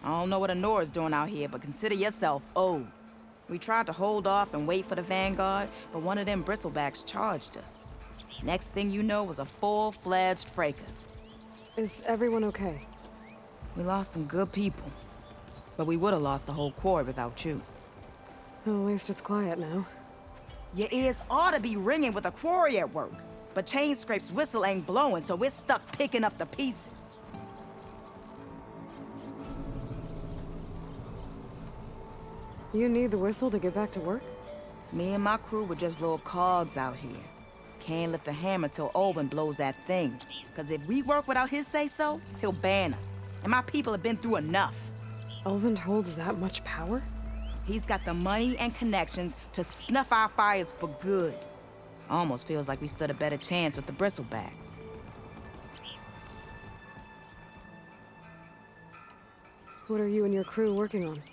I don't know what Honora's doing out here, but consider yourself owed. We tried to hold off and wait for the Vanguard, but one of them bristlebacks charged us. Next thing you know was a full-fledged fracas. Is everyone okay? We lost some good people, but we would have lost the whole quarry without you. Well, at least it's quiet now. Your ears ought to be ringing with a quarry at work, but Chain Scrape's whistle ain't blowing, so we're stuck picking up the pieces. You need the whistle to get back to work? Me and my crew were just little cogs out here. Can't lift a hammer till Olvin blows that thing. Cause if we work without his say-so, he'll ban us. And my people have been through enough. Olvin holds that much power? He's got the money and connections to snuff our fires for good. Almost feels like we stood a better chance with the bristlebacks. What are you and your crew working on?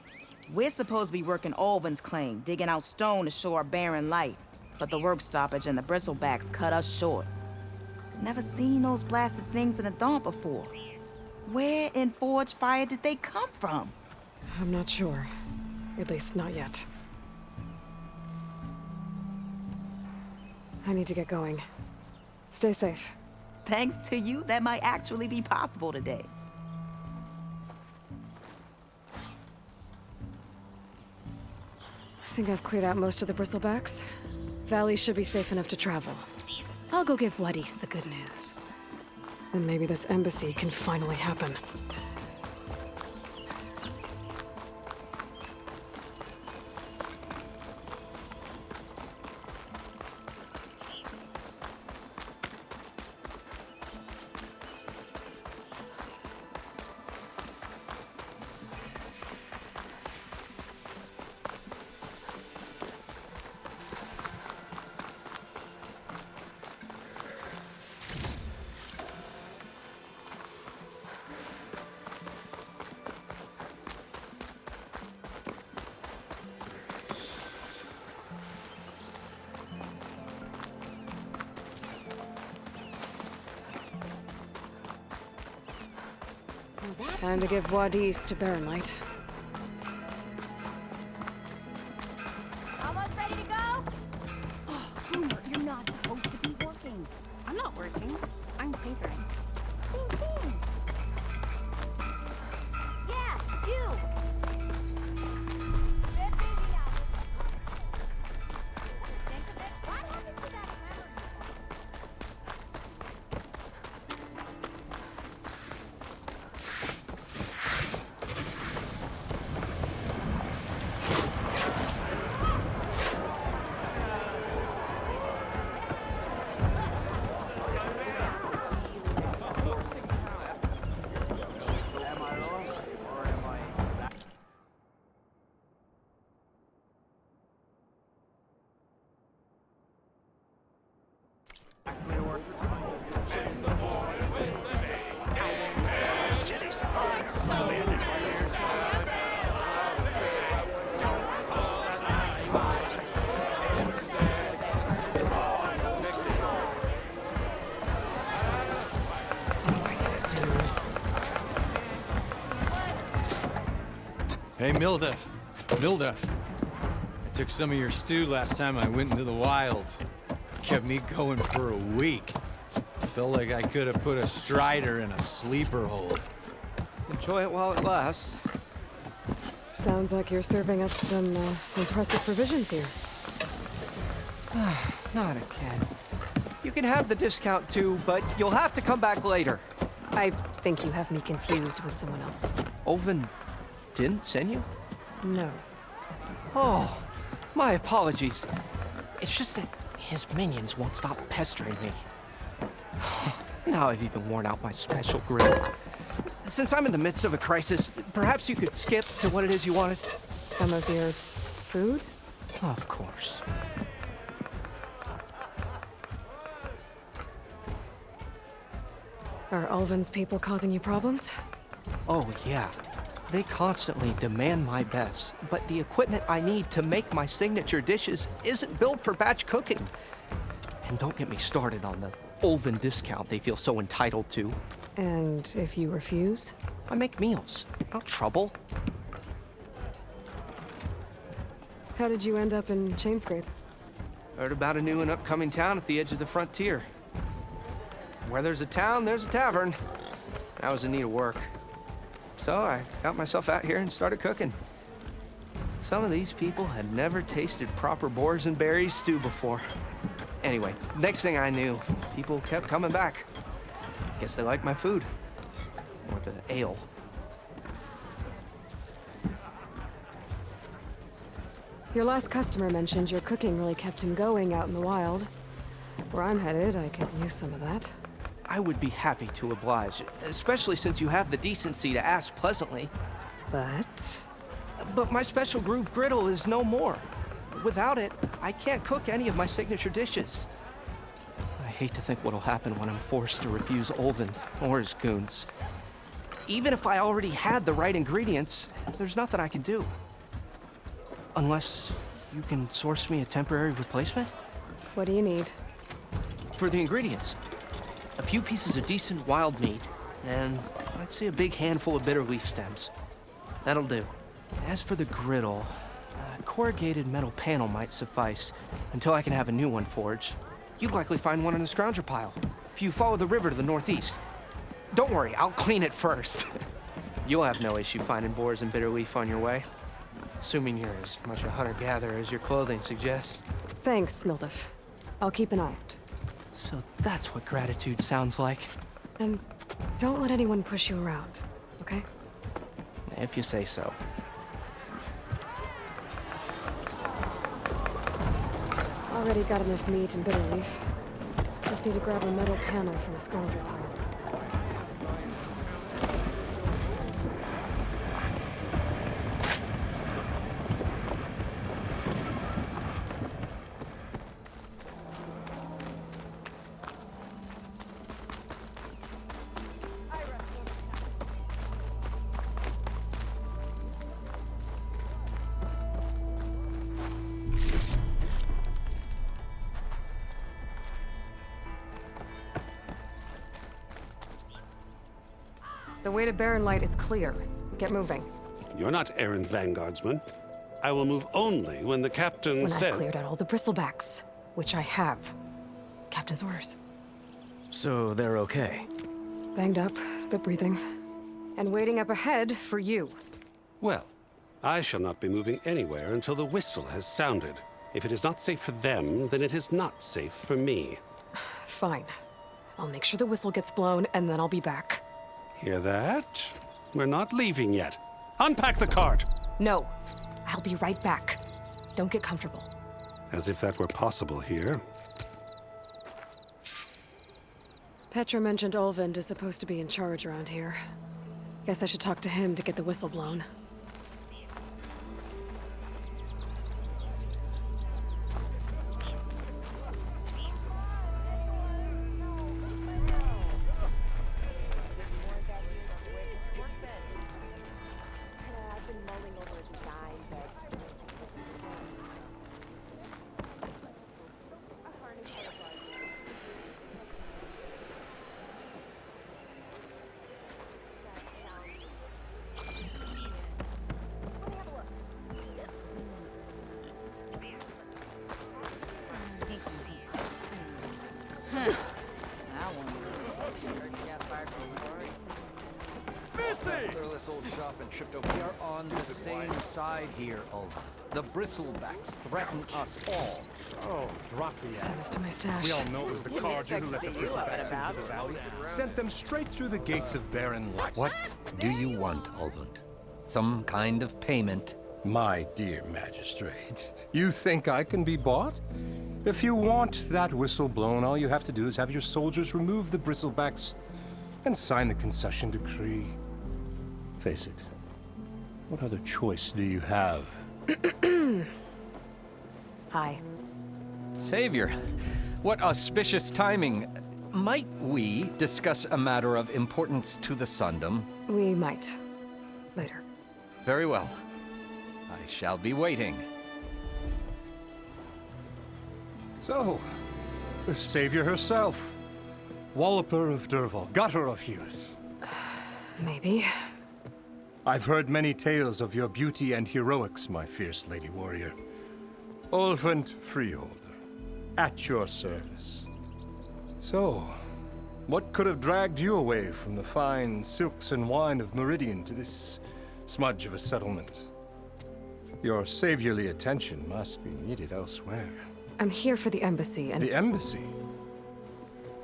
We're supposed to be working Olvin's claim, digging out stone to show our barren light. But the work stoppage and the bristlebacks cut us short. Never seen those blasted things in the dawn before. Where in Forge Fire did they come from? I'm not sure. At least not yet. I need to get going. Stay safe. Thanks to you, that might actually be possible today. I think I've cleared out most of the bristlebacks. Valley should be safe enough to travel. I'll go give Wadis the good news. Then maybe this embassy can finally happen. Time to give Wadis to Barren Light. Almost ready to go? Oh, Boomer, you're not supposed to be working. I'm not working. I'm tinkering. Same thing. Yeah, you. Get busy now. Think of it. What happened to that hammer? Hey, Mildef. Mildef. I took some of your stew last time I went into the wilds. Kept me going for a week. Felt like I could have put a strider in a sleeper hole. Enjoy it while it lasts. Sounds like you're serving up some impressive provisions here. Not again. You can have the discount too, but you'll have to come back later. I think you have me confused with someone else. Olvin didn't send you? No. Oh, my apologies. It's just that his minions won't stop pestering me. Now I've even worn out my special grill. Since I'm in the midst of a crisis, perhaps you could skip to what it is you wanted? Some of your food? Of course. Are Ulvin's people causing you problems? Oh, yeah. They constantly demand my best, but the equipment I need to make my signature dishes isn't built for batch cooking. And don't get me started on the Ulvin discount they feel so entitled to. And if you refuse? I make meals. No trouble. How did you end up in Chainscrape? Heard about a new and upcoming town at the edge of the frontier. Where there's a town, there's a tavern. I was in need of work. So I got myself out here and started cooking. Some of these people had never tasted proper boars and berries stew before. Anyway, next thing I knew, people kept coming back. Guess they liked my food. Or the ale. Your last customer mentioned your cooking really kept him going out in the wild. Where I'm headed, I could use some of that. I would be happy to oblige, especially since you have the decency to ask pleasantly. But my special groove griddle is no more. Without it, I can't cook any of my signature dishes. I hate to think what'll happen when I'm forced to refuse Olvin or his goons. Even if I already had the right ingredients, there's nothing I can do. Unless you can source me a temporary replacement? What do you need? For the ingredients, a few pieces of decent wild meat, and I'd say a big handful of bitter leaf stems. That'll do. As for the griddle, a corrugated metal panel might suffice until I can have a new one forged. You'd likely find one in a scrounger pile if you follow the river to the northeast. Don't worry, I'll clean it first. You'll have no issue finding boars and bitter leaf on your way. Assuming you're as much a hunter-gatherer as your clothing suggests. Thanks, Mildef. I'll keep an eye out. So that's what gratitude sounds like. And don't let anyone push you around, okay? If you say so. Already got enough meat and bitter leaf. Just need to grab a metal panel from a scrounger pile. The way to Barren Light is clear. Get moving. You're not errand vanguardsman. I will move only when the captain When says... I've cleared out all the bristlebacks, which I have. Captain's orders. So they're okay? Banged up, but breathing. And waiting up ahead for you. Well, I shall not be moving anywhere until the whistle has sounded. If it is not safe for them, then it is not safe for me. Fine. I'll make sure the whistle gets blown, and then I'll be back. Hear that? We're not leaving yet. Unpack the cart! No. I'll be right back. Don't get comfortable. As if that were possible here. Petra mentioned Olvind is supposed to be in charge around here. Guess I should talk to him to get the whistle blown. This old shop and tripped over. We are on the same side here, Olvin. The bristlebacks threaten us all. Oh, drop the Send this to my stash. We all know it was the Carja who let the bristlebacks into the valley. Sent them straight through the gates of Barren Light. What do you want, Olvin? Some kind of payment? My dear magistrate, you think I can be bought? If you want that whistle blown, all you have to do is have your soldiers remove the bristlebacks and sign the concession decree. Face it, what other choice do you have? Hi. Savior, what auspicious timing. Might we discuss a matter of importance to the Sundom? We might. Later. Very well. I shall be waiting. So, the Savior herself. Walloper of Derval, gutter of Hughes. Maybe. I've heard many tales of your beauty and heroics, my fierce lady warrior. Olfant Freeholder, at your service. So, what could have dragged you away from the fine silks and wine of Meridian to this smudge of a settlement? Your saviorly attention must be needed elsewhere. I'm here for the embassy and... The embassy?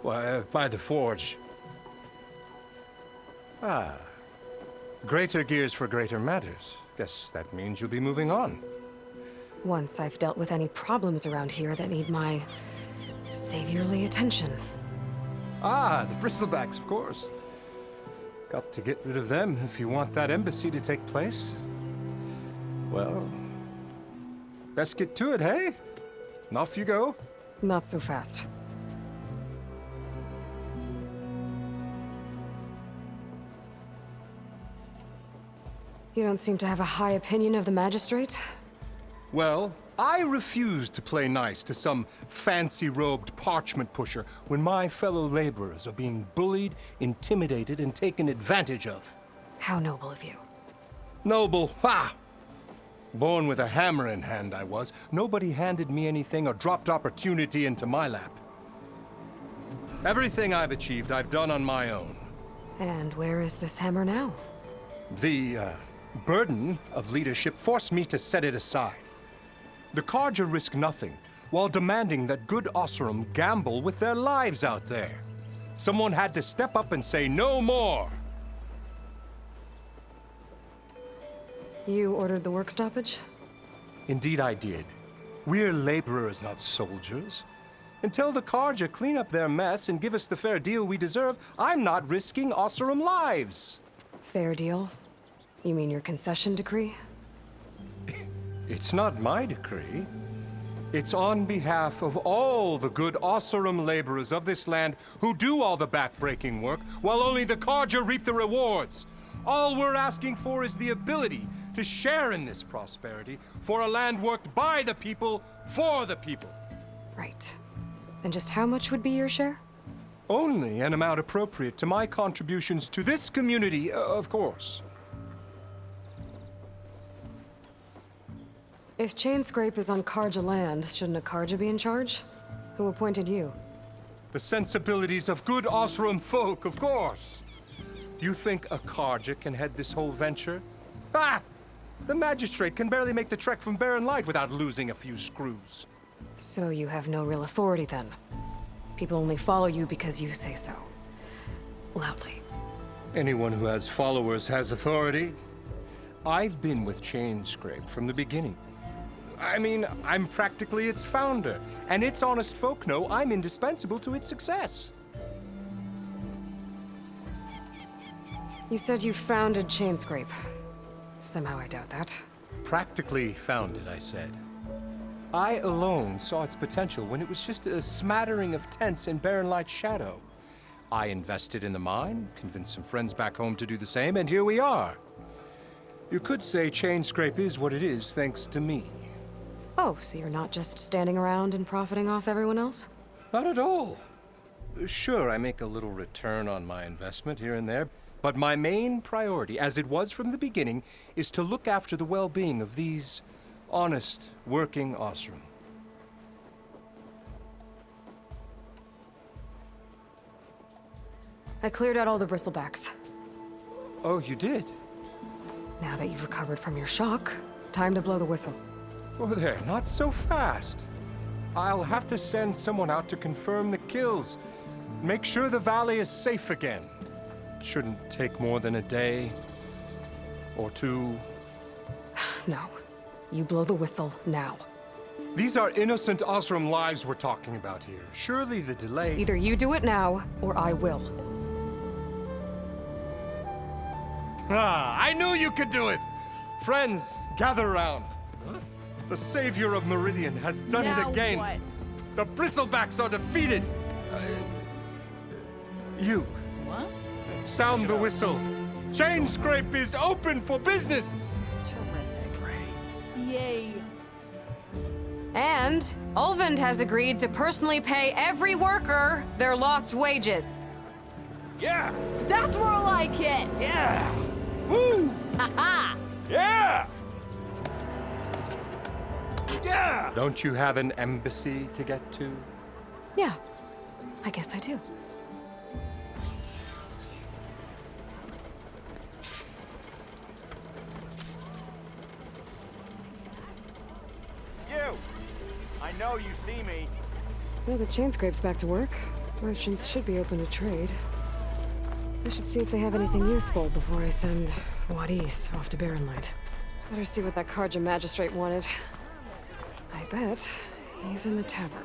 Why, by the forge. Ah. Greater gears for greater matters. Guess that means you'll be moving on. Once I've dealt with any problems around here that need my saviorly attention. Ah, the bristlebacks, of course. Got to get rid of them if you want that embassy to take place. Well, let's get to it, hey? And off you go. Not so fast. You don't seem to have a high opinion of the magistrate? Well, I refuse to play nice to some fancy-robed parchment pusher when my fellow laborers are being bullied, intimidated, and taken advantage of. How noble of you. Noble, ha! Born with a hammer in hand, I was. Nobody handed me anything or dropped opportunity into my lap. Everything I've achieved, I've done on my own. And where is this hammer now? The, burden of leadership forced me to set it aside. The Carja risk nothing, while demanding that good Osseram gamble with their lives out there. Someone had to step up and say no more. You ordered the work stoppage? Indeed I did. We're laborers, not soldiers. Until the Carja clean up their mess and give us the fair deal we deserve, I'm not risking Osseram lives. Fair deal? You mean your concession decree? It's not my decree. It's on behalf of all the good Osseram laborers of this land who do all the backbreaking work, while only the Carja reap the rewards. All we're asking for is the ability to share in this prosperity for a land worked by the people, for the people. Right. Then just how much would be your share? Only an amount appropriate to my contributions to this community, of course. If Chainscrape is on Carja land, shouldn't a Carja be in charge? Who appointed you? The sensibilities of good Osseram folk, of course. You think a Carja can head this whole venture? Ah! The magistrate can barely make the trek from Barren Light without losing a few screws. So you have no real authority then? People only follow you because you say so. Loudly. Anyone who has followers has authority. I've been with Chainscrape from the beginning. I mean, I'm practically its founder, and its honest folk know I'm indispensable to its success. You said you founded Chainscrape. Somehow I doubt that. Practically founded, I said. I alone saw its potential when it was just a smattering of tents in Barren Light's shadow. I invested in the mine, convinced some friends back home to do the same, and here we are. You could say Chainscrape is what it is thanks to me. Oh, so you're not just standing around and profiting off everyone else? Not at all. Sure, I make a little return on my investment here and there, but my main priority, as it was from the beginning, is to look after the well-being of these honest, working Osseram. I cleared out all the bristlebacks. Oh, you did? Now that you've recovered from your shock, time to blow the whistle. Oh, there, not so fast. I'll have to send someone out to confirm the kills. Make sure the valley is safe again. It shouldn't take more than a day or two. No. You blow the whistle now. These are innocent Osseram lives we're talking about here. Surely the delay... Either you do it now, or I will. Ah, I knew you could do it! Friends, gather around. The savior of Meridian has done it again. What? The bristlebacks are defeated. You. What? Sound the whistle. Chainscrape is open for business. Terrific. Yay. And Ulvund has agreed to personally pay every worker their lost wages. Yeah! That's more like it! Yeah! Woo! Ha-ha! Yeah! Yeah! Don't you have an embassy to get to? Yeah, I guess I do. You! I know you see me. Well, the chain scrape's back to work. Merchants should be open to trade. I should see if they have anything useful before I send Wadis off to Barren Light. Better see what that Karja magistrate wanted. I bet he's in the tavern.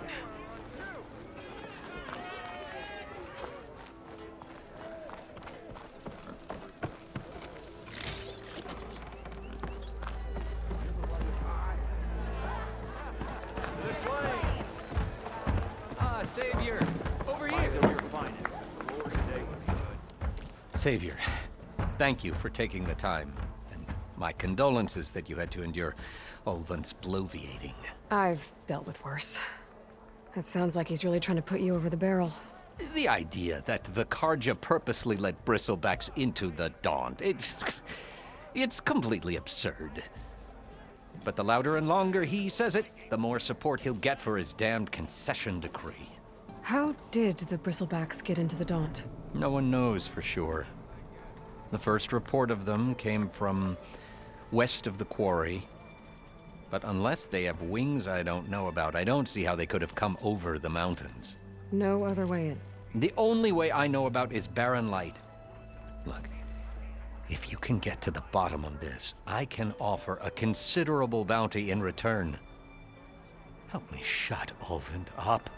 Ah, Savior! Over here! Savior, thank you for taking the time. And my condolences that you had to endure Ulvund's bloviating. I've dealt with worse. It sounds like he's really trying to put you over the barrel. The idea that the Karja purposely let bristlebacks into the Daunt, it's completely absurd. But the louder and longer he says it, the more support he'll get for his damned concession decree. How did the Bristlebacks get into the Daunt? No one knows for sure. The first report of them came from west of the quarry. But unless they have wings I don't know about, I don't see how they could have come over the mountains. No other way in. The only way I know about is Barren Light. Look, if you can get to the bottom of this, I can offer a considerable bounty in return. Help me shut Ulvund up.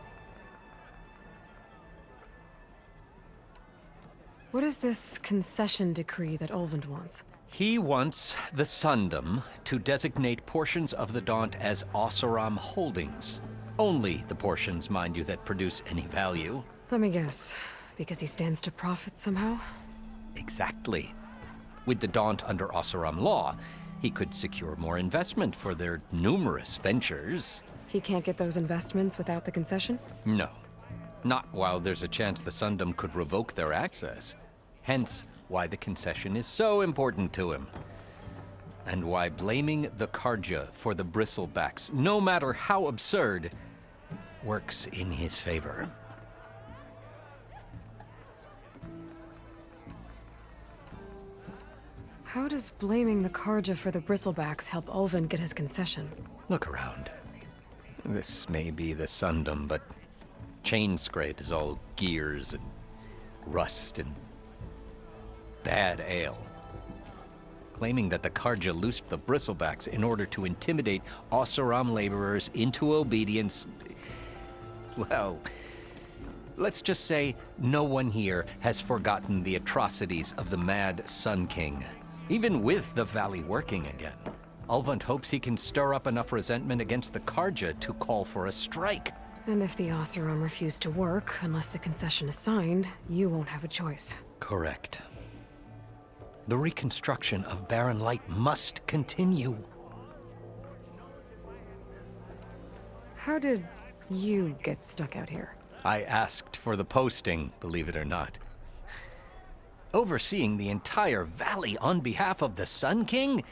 What is this concession decree that Ulvund wants? He wants the Sundom to designate portions of the Daunt as Oseram holdings. Only the portions, mind you, that produce any value. Let me guess. Because he stands to profit somehow? Exactly. With the Daunt under Oseram law, he could secure more investment for their numerous ventures. He can't get those investments without the concession? No. Not while there's a chance the Sundom could revoke their access. Hence, why the concession is so important to him. And why blaming the Karja for the bristlebacks, no matter how absurd, works in his favor. How does blaming the Karja for the Bristlebacks help Ulvund get his concession? Look around. This may be the Sundom, but Chainscrape is all gears and rust and bad ale. Claiming that the Karja loosed the Bristlebacks in order to intimidate Oseram laborers into obedience. Well, let's just say no one here has forgotten the atrocities of the Mad Sun King. Even with the Valley working again, Ulvund hopes he can stir up enough resentment against the Karja to call for a strike. And if the Oseram refuse to work, unless the concession is signed, you won't have a choice. Correct. The reconstruction of Barren Light must continue. How did you get stuck out here? I asked for the posting, believe it or not. Overseeing the entire valley on behalf of the Sun King?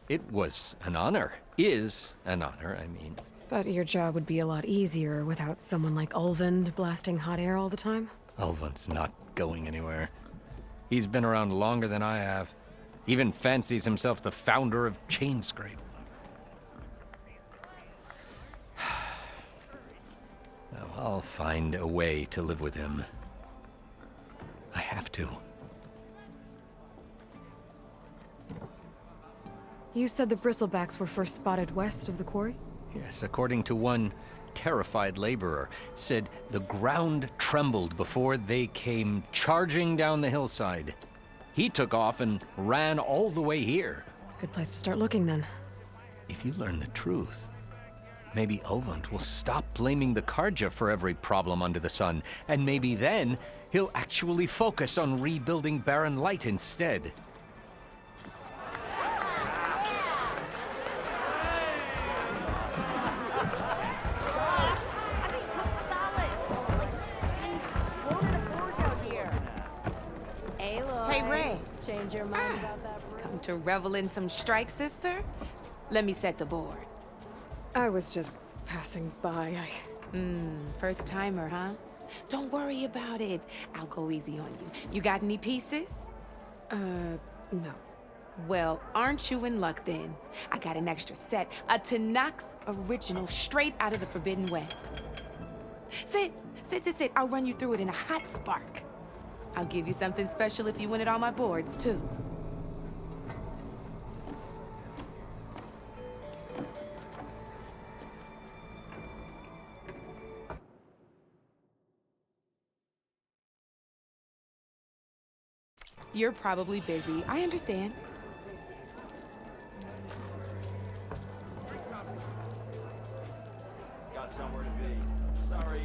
It was an honor. Is an honor, I mean. But your job would be a lot easier without someone like Ulvund blasting hot air all the time? Ulvund's not going anywhere. He's been around longer than I have. Even fancies himself the founder of Chainscrape. Now, I'll find a way to live with him. I have to. You said the Bristlebacks were first spotted west of the quarry? Yes, according to one terrified laborer, said the ground trembled before they came charging down the hillside. He took off and ran all the way here. Good place to start looking, then. If you learn the truth, maybe Ulvund will stop blaming the Karja for every problem under the sun, and maybe then he'll actually focus on rebuilding Barren Light instead. Come to revel in some strike, sister? Let me set the board. I was just passing by. First timer, huh? Don't worry about it. I'll go easy on you. You got any pieces? No. Well, aren't you in luck then? I got an extra set, a Tanakh original straight out of the Forbidden West. Sit. I'll run you through it in a hot spark. I'll give you something special if you win it on my boards, too. You're probably busy. I understand. Got somewhere to be. Sorry.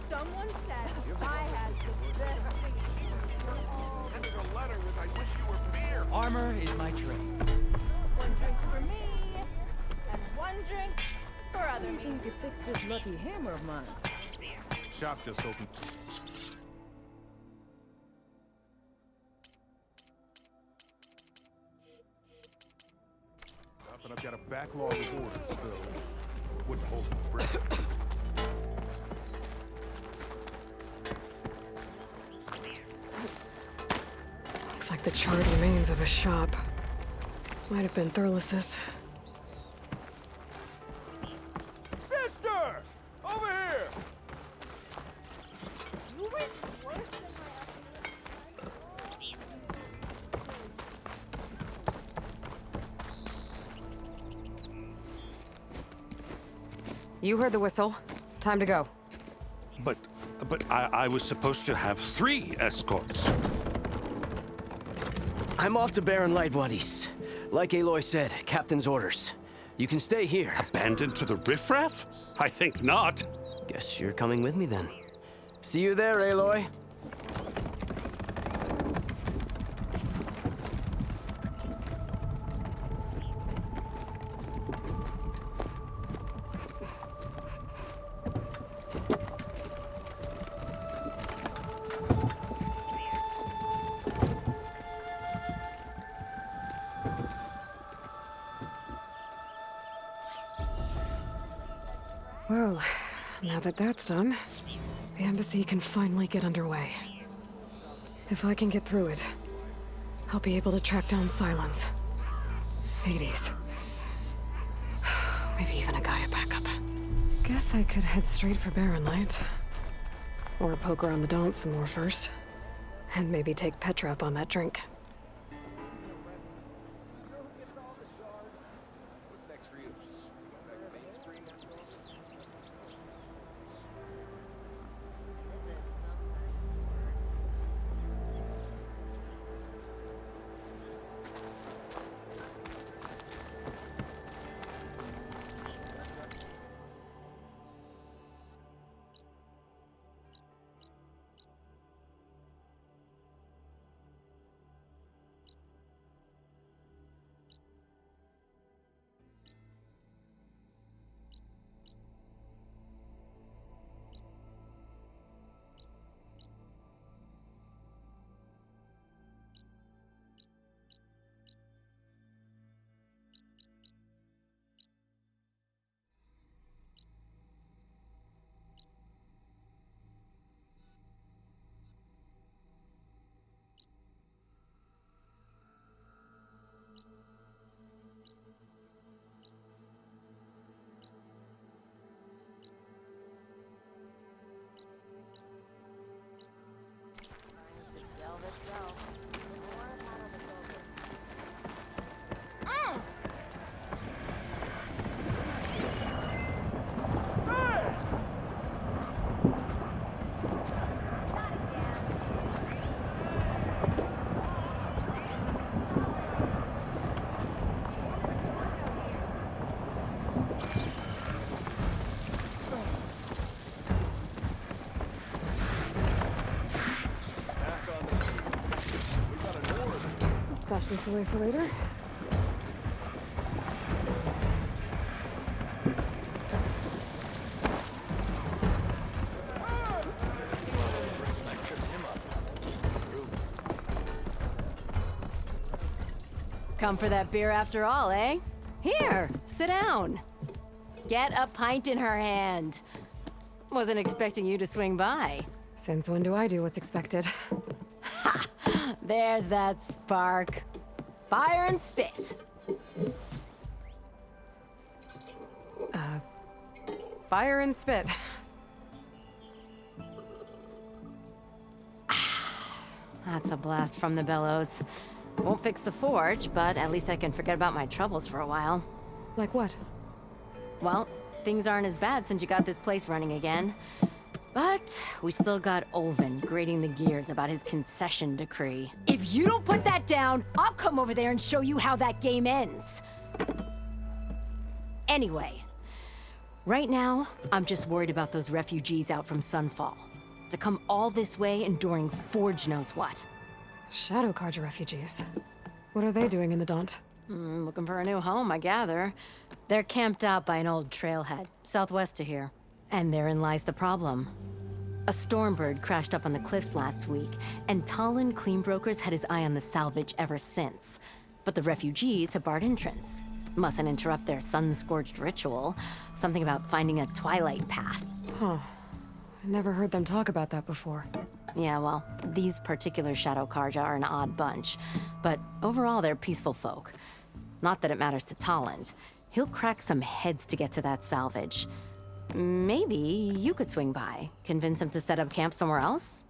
Someone said I had the best thing. Sending a letter with I wish you were beer. Armor is my trade. One drink for me, and one drink for other me. To fix this lucky hammer of mine. Shop just opened. But I've got a backlog of orders, so wouldn't hold my breath. Looks like the charred remains of a shop. Might have been Thurlis's. Mister! Over here! You were worse than my You heard the whistle. Time to go. But I was supposed to have 3 escorts. I'm off to Barren Light, Wadis. Like Aloy said, Captain's orders. You can stay here. Abandoned to the riffraff? I think not. Guess you're coming with me then. See you there, Aloy. Well, now that that's done, the embassy can finally get underway. If I can get through it, I'll be able to track down Silence, Hades, maybe even a Gaia backup. Guess I could head straight for Barren Light. Or poke around the Daunt some more first. And maybe take Petra up on that drink. Stash this away for later. Come for that beer after all, eh? Here, sit down. Get a pint in her hand. Wasn't expecting you to swing by. Since when do I do what's expected? Ha! There's that spark. Fire and spit. Fire and spit. That's a blast from the bellows. Won't fix the forge, but at least I can forget about my troubles for a while. Like what? Well, things aren't as bad since you got this place running again. But we still got Olvin grating the gears about his concession decree. If you don't put that down, I'll come over there and show you how that game ends. Anyway, right now, I'm just worried about those refugees out from Sunfall. To come all this way enduring Forge knows what. Shadow Carja refugees. What are they doing in the Daunt? Looking for a new home, I gather. They're camped out by an old trailhead, southwest of here. And therein lies the problem. A Stormbird crashed up on the cliffs last week, and Talon Cleanbrokers had his eye on the salvage ever since. But the refugees have barred entrance. Mustn't interrupt their sun-scorched ritual. Something about finding a twilight path. Huh. I never heard them talk about that before. Yeah, well, these particular Shadow Carja are an odd bunch. But overall, they're peaceful folk. Not that it matters to Talon. He'll crack some heads to get to that salvage. Maybe you could swing by, convince him to set up camp somewhere else?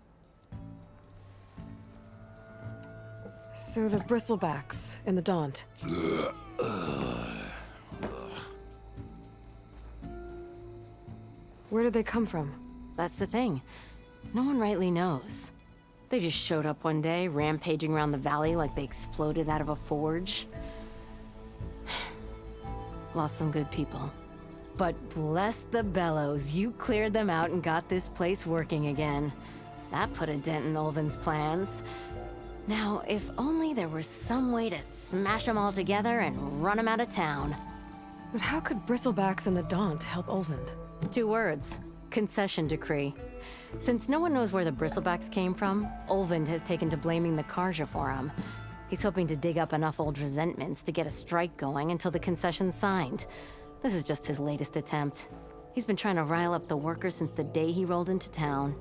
So the bristlebacks in the Daunt. Where did they come from? That's the thing. No one rightly knows. They just showed up one day, rampaging around the valley like they exploded out of a forge. Lost some good people. But bless the bellows, you cleared them out and got this place working again. That put a dent in Olvin's plans. Now, if only there were some way to smash them all together and run them out of town. But how could bristlebacks in the Daunt help Olvin? 2 words. Concession decree. Since no one knows where the bristlebacks came from, Olvind has taken to blaming the Carja for them. He's hoping to dig up enough old resentments to get a strike going until the concession's signed. This is just his latest attempt. He's been trying to rile up the workers since the day he rolled into town.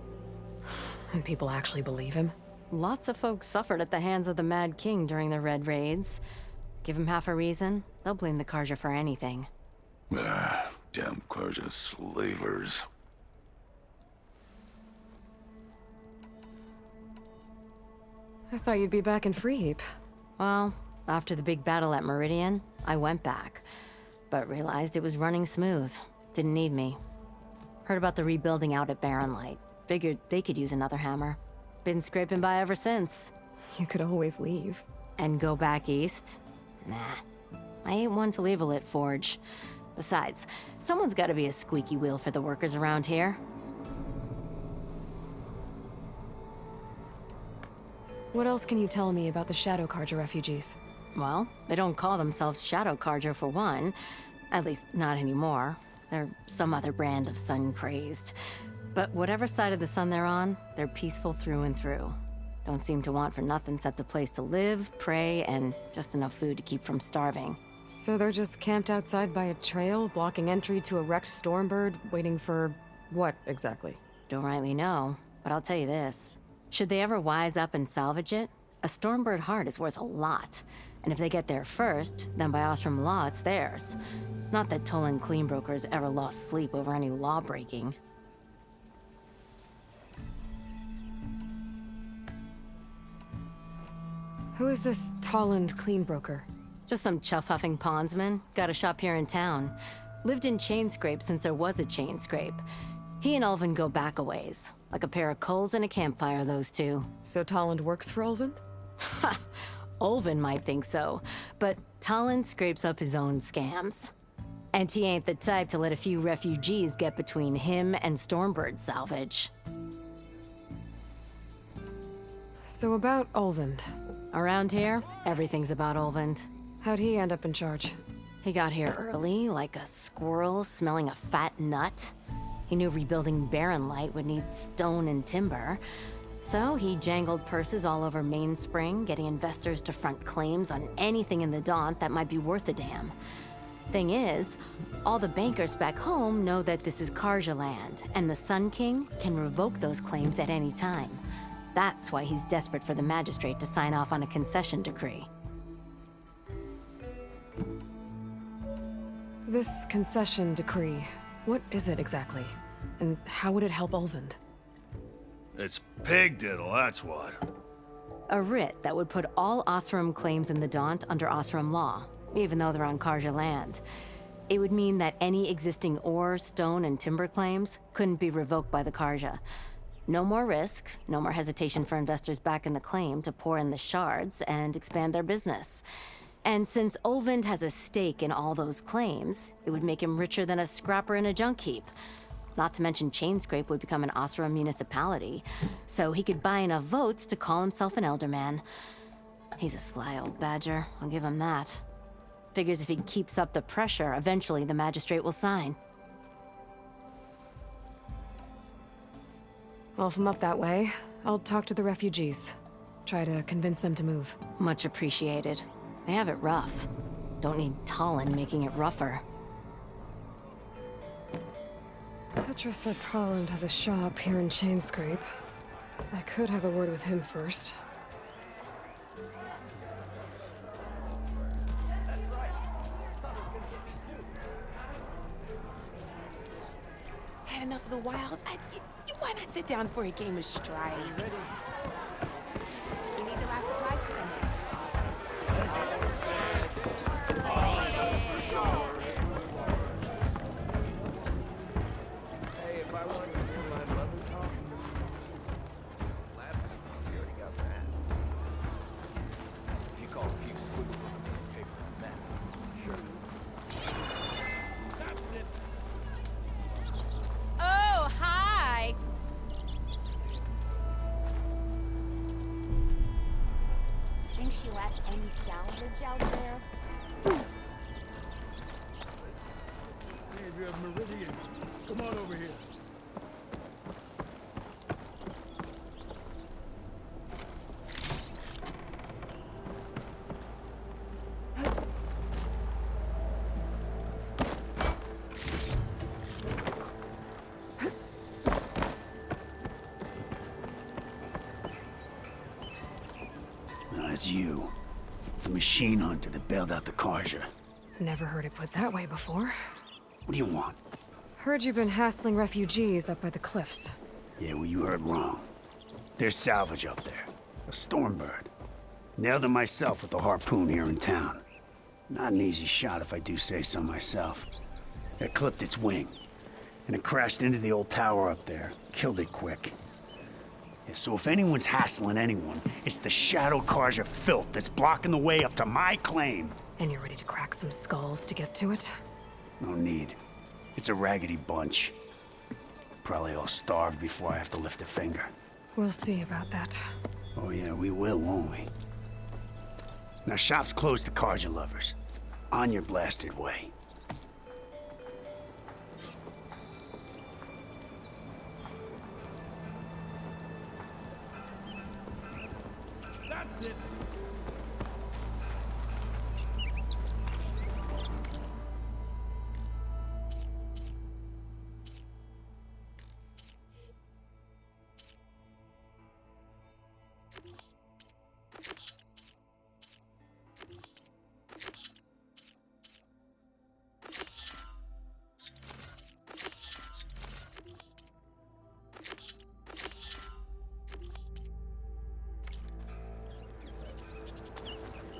And people actually believe him? Lots of folks suffered at the hands of the Mad King during the Red Raids. Give him half a reason, they'll blame the Carja for anything. Damn Carja slavers. I thought you'd be back in Freeheap. Well, after the big battle at Meridian, I went back. But realized it was running smooth. Didn't need me. Heard about the rebuilding out at Barren Light. Figured they could use another hammer. Been scraping by ever since. You could always leave. And go back east? Nah. I ain't one to leave a lit forge. Besides, someone's gotta be a squeaky wheel for the workers around here. What else can you tell me about the Shadow Carja refugees? Well, they don't call themselves Shadow Carja for one. At least, not anymore. They're some other brand of sun-crazed. But whatever side of the sun they're on, they're peaceful through and through. Don't seem to want for nothing except a place to live, pray, and just enough food to keep from starving. So they're just camped outside by a trail, blocking entry to a wrecked Stormbird, waiting for what, exactly? Don't rightly know, but I'll tell you this. Should they ever wise up and salvage it, a Stormbird heart is worth a lot. And if they get there first, then by Ostrom law, it's theirs. Not that Tolan Cleanbrokers ever lost sleep over any law-breaking. Who is this Tolland Cleanbroker? Just some chuff-huffing pondsman. Got a shop here in town. Lived in Chainscrape since there was a Chainscrape. He and Ulvin go back a ways. Like a pair of coals and a campfire, those two. So Tolland works for Ulvin? Ha! Ulvin might think so, but Tolland scrapes up his own scams. And he ain't the type to let a few refugees get between him and Stormbird salvage. So about Ulvin. Around here, everything's about Olvend. How'd he end up in charge? He got here early, like a squirrel smelling a fat nut. He knew rebuilding Barren Light would need stone and timber. So he jangled purses all over Mainspring, getting investors to front claims on anything in the Daunt that might be worth a damn. Thing is, all the bankers back home know that this is Karja land, and the Sun King can revoke those claims at any time. That's why he's desperate for the magistrate to sign off on a concession decree. This concession decree, what is it exactly? And how would it help Olvend? It's pig diddle, that's what. A writ that would put all Osram claims in the Daunt under Osram law, even though they're on Karja land. It would mean that any existing ore, stone, and timber claims couldn't be revoked by the Karja. No more risk, no more hesitation for investors back in the claim to pour in the shards and expand their business. And since Olvend has a stake in all those claims, it would make him richer than a scrapper in a junk heap. Not to mention Chainscrape would become an Osram municipality, so he could buy enough votes to call himself an elderman. He's a sly old badger, I'll give him that. Figures if he keeps up the pressure, eventually the magistrate will sign. Well, if I'm up that way, I'll talk to the refugees. Try to convince them to move. Much appreciated. They have it rough. Don't need Talon making it rougher. Petra said Talland has a shop here in Chainscrape. I could have a word with him first. Had enough of the wilds. Why not sit down for a game of stride? You need the last supplies to finish. Hey, if I wanted to do my level talk, last time we already got that. If you call a few squiggles on a piece of paper on that, sure. That's it. Oh, hi! Think she left any salvage out there? Savior of Meridian, come on over here. It's you. The machine hunter that bailed out the Karja. Never heard it put that way before. What do you want? Heard you've been hassling refugees up by the cliffs. Yeah, well, you heard wrong. There's salvage up there. A Stormbird. Nailed him myself with the harpoon here in town. Not an easy shot if I do say so myself. It clipped its wing. And it crashed into the old tower up there. Killed it quick. Yeah, so if anyone's hassling anyone, it's the Shadow Karja filth that's blocking the way up to my claim. And you're ready to crack some skulls to get to it? No need. It's a raggedy bunch. Probably all starved before I have to lift a finger. We'll see about that. Oh yeah, we will, won't we? Now shop's closed to Karja lovers. On your blasted way. That's it.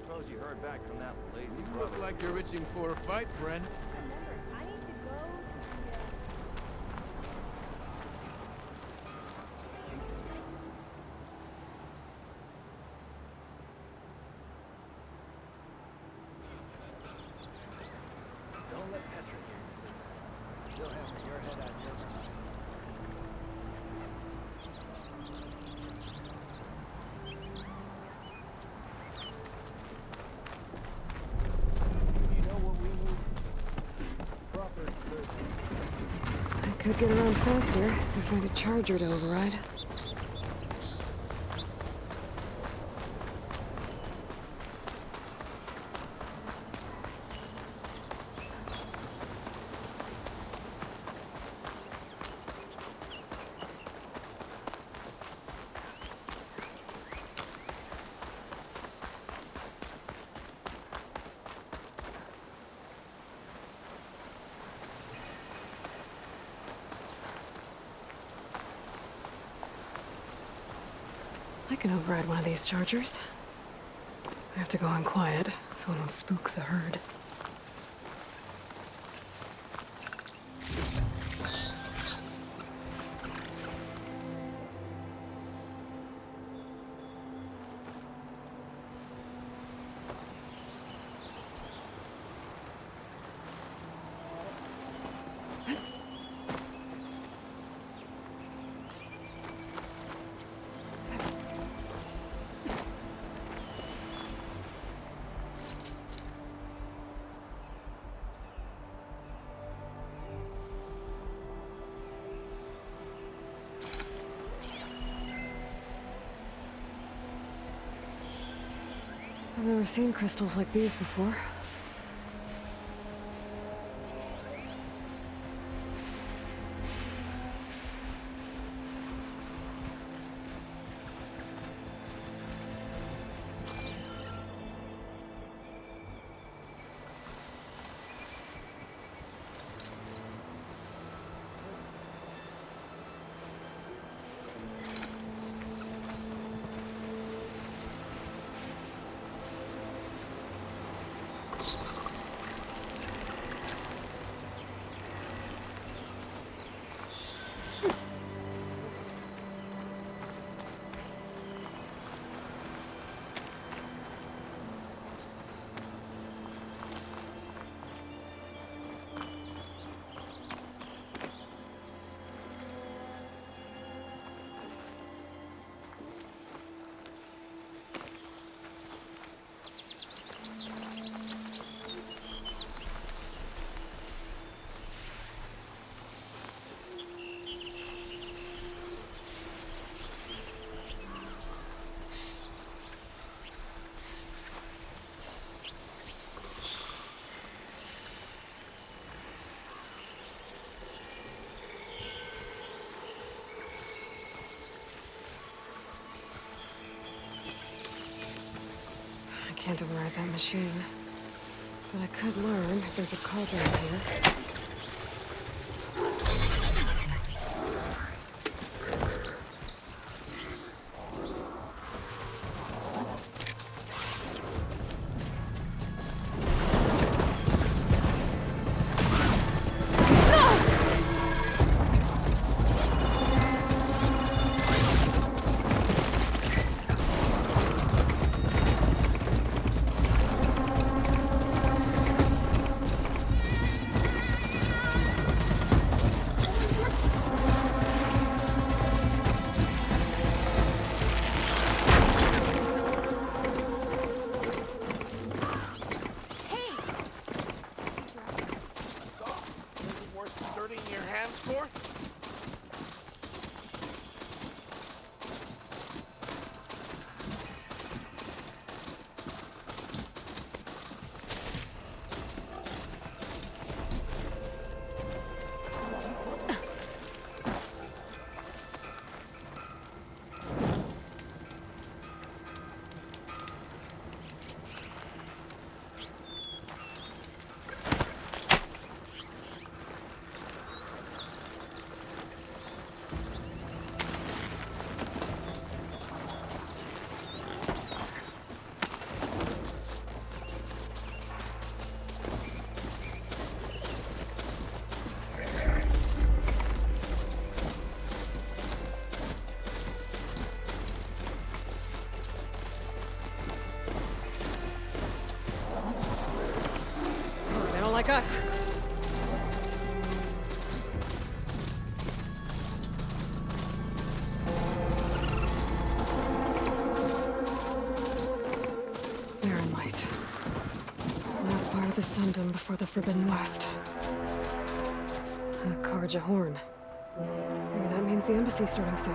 Suppose you heard back from that lazy You brother. look like you're itching for a fight, friend. Remember, I need to go to Don't let Petra hear you. She'll hammer your head out your mouth. Could get around faster if I find a charger to override. I can override one of these chargers. I have to go in quiet, so I don't spook the herd. I've never seen crystals like these before. I can't override that machine. But I could learn if there's a cauldron here. Like us. Barren Light. Last part of the Sundom before the Forbidden West. A Karja horn. Maybe that means the embassy's starting soon.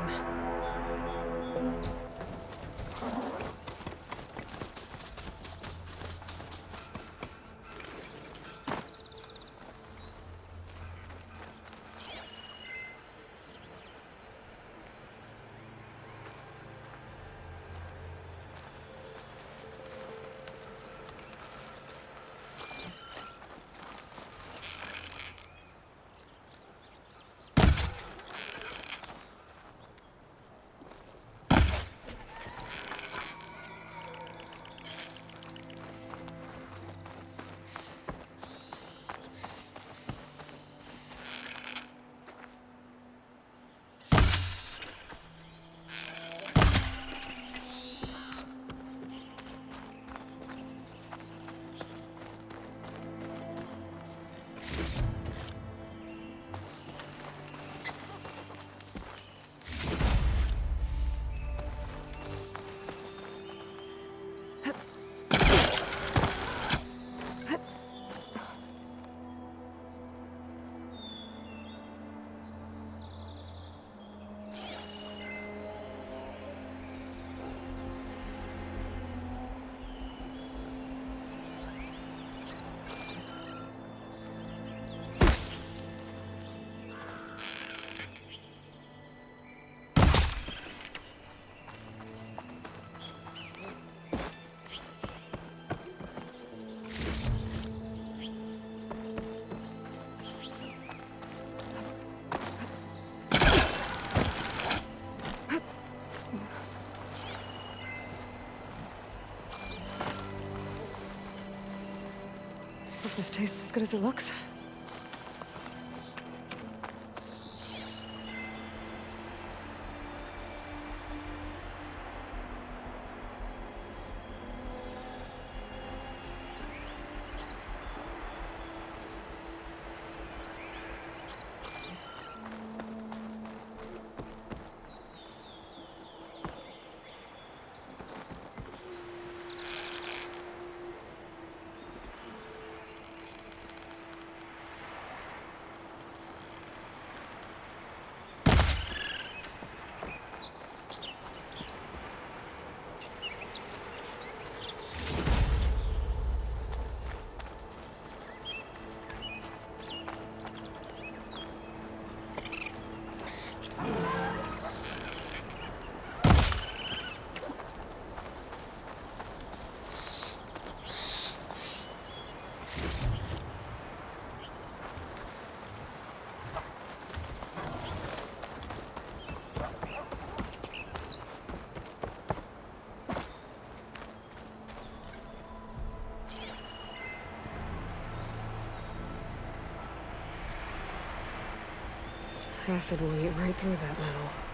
Hope this tastes as good as it looks. Acid will eat right through that metal.